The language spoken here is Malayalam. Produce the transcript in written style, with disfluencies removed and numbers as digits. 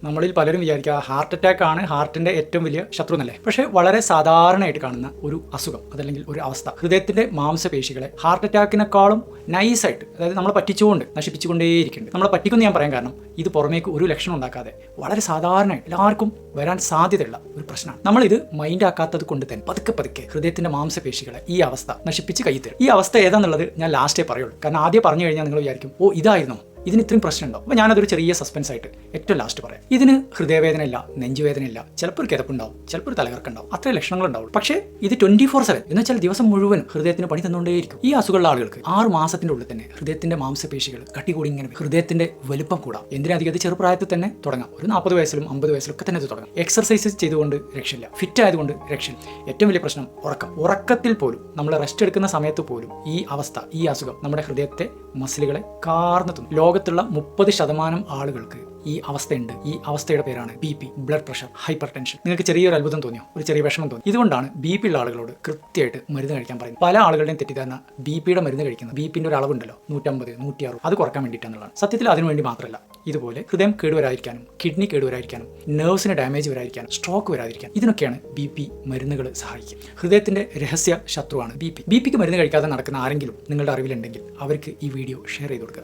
നമ്മളിൽ പലരും വിചാരിക്കുക ഹാർട്ട് അറ്റാക്ക് ആണ് ഹാർട്ടിന്റെ ഏറ്റവും വലിയ ശത്രു എന്നല്ലേ. പക്ഷേ വളരെ സാധാരണയായിട്ട് കാണുന്ന ഒരു അസുഖം അതല്ലെങ്കിൽ ഒരു അവസ്ഥ, ഹൃദയത്തിന്റെ മാംസപേശികളെ ഹാർട്ട് അറ്റാക്കിനെക്കാളും നൈസായിട്ട്, അതായത് നമ്മളെ പറ്റിച്ചുകൊണ്ട് നശിപ്പിച്ചുകൊണ്ടേയിരിക്കുന്നുണ്ട്. നമ്മളെ പറ്റിക്കുമെന്ന് ഞാൻ പറയാൻ കാരണം ഇത് പുറമേക്ക് ഒരു ലക്ഷണം ഉണ്ടാക്കാതെ വളരെ സാധാരണ എല്ലാവർക്കും വരാൻ സാധ്യതയുള്ള ഒരു പ്രശ്നമാണ്. നമ്മളിത് മൈൻഡ് ആക്കാത്തത് കൊണ്ട് തന്നെ പതുക്കെ പതുക്കെ ഹൃദയത്തിന്റെ മാംസപേശികളെ ഈ അവസ്ഥ നശിപ്പിച്ച് കൈ തരും. ഈ അവസ്ഥ ഏതാന്നുള്ളത് ഞാൻ ലാസ്റ്റേ പറയുള്ളൂ. കാരണം ആദ്യം പറഞ്ഞു കഴിഞ്ഞാൽ നിങ്ങൾ വിചാരിക്കും ഓ ഇതായിരുന്നോ, ഇതിന് ഇത്രയും പ്രശ്നമുണ്ടോ. അപ്പോൾ ഞാനതൊരു ചെറിയ സസ്പെൻസ് ആയിട്ട് ഏറ്റവും ലാസ്റ്റ് പറയാം. ഇതിന് ഹൃദയവേദന ഇല്ല, നെഞ്ചുവേദന ഇല്ല, ചിലപ്പോൾ ഒരു കിതപ്പുണ്ടാവും, ചിലപ്പോൾ ഒരു തലകറക്കുണ്ടാവും, അത്രയും ലക്ഷണങ്ങൾ ഉണ്ടാവും. പക്ഷേ ഇത് 24/7 എന്ന് വെച്ചാൽ ദിവസം മുഴുവൻ ഹൃദയത്തിന് പണി തന്നുകൊണ്ടേയിരിക്കും. ഈ അസുഖമുള്ള ആളുകൾക്ക് 6 മാസത്തിന്റെ ഉള്ളിൽ തന്നെ ഹൃദയത്തിന്റെ മാംസപേശികൾ കട്ടി കൂടി ഇങ്ങനെ ഹൃദയത്തിന്റെ വലുപ്പം കൂടാം. എന്തിനധികം അത് ചെറുപ്രായത്തിൽ തന്നെ തുടങ്ങാം. ഒരു 40 വയസ്സിലും 50 വയസ്സിലും ഒക്കെ തന്നെ ഇത് തുടങ്ങാം. എക്സർസൈസ് ചെയ്തുകൊണ്ട് രക്ഷയില്ല, ഫിറ്റ് ആയതുകൊണ്ട് രക്ഷയില്ല. ഏറ്റവും വലിയ പ്രശ്നം ഉറക്കത്തിൽ പോലും, നമ്മൾ റെസ്റ്റ് എടുക്കുന്ന സമയത്ത് പോലും ഈ അവസ്ഥ, ഈ അസുഖം നമ്മുടെ ഹൃദയത്തെ മസിലുകളെ കാർന്നു തിന്നും. ലോകത്തുള്ള 30% ആളുകൾക്ക് ഈ അവസ്ഥയുണ്ട്. ഈ അവസ്ഥയുടെ പേരാണ് BP, blood pressure, hyper tension. നിങ്ങൾക്ക് ചെറിയൊരു അത്ഭുതം തോന്നിയോ, ഒരു ചെറിയ വിഷമം തോന്നി? ഇതുകൊണ്ടാണ് BP ഉള്ള ആളുകളോട് കൃത്യമായിട്ട് മരുന്ന് കഴിക്കാൻ പറയുന്നത്. പല ആളുകളുടെയും തെറ്റിദ്ധാരണ BPയുടെ മരുന്ന് കഴിക്കുന്നത്, BPന്റെ ഒരു അളവുണ്ടല്ലോ 150, 160, അത് കുറക്കാൻ വേണ്ടിയിട്ടാണെന്നുള്ളതാണ്. സത്യത്തിൽ അതിനു വേണ്ടി മാത്രമല്ല, ഇതുപോലെ ഹൃദയം കേടുവരാതിരിക്കാനും കിഡ്നി കേടുവരാതിരിക്കാനും നെർവ്സിന് ഡാമേജ് വരാതിരിക്കാനും സ്ട്രോക്ക് വരാതിരിക്കാനും ഇതിനൊക്കെയാണ് BP മരുന്നുകൾ സഹായിക്കുക. ഹൃദയത്തിന്റെ രഹസ്യ ശത്രുവാണ് BP. BPക്ക് മരുന്ന് കഴിക്കാതെ നടക്കുന്ന ആരെങ്കിലും നിങ്ങളുടെ അറിവിലുണ്ടെങ്കിൽ അവർക്ക് ഈ വീഡിയോ ഷെയർ ചെയ്ത് കൊടുക്കുക.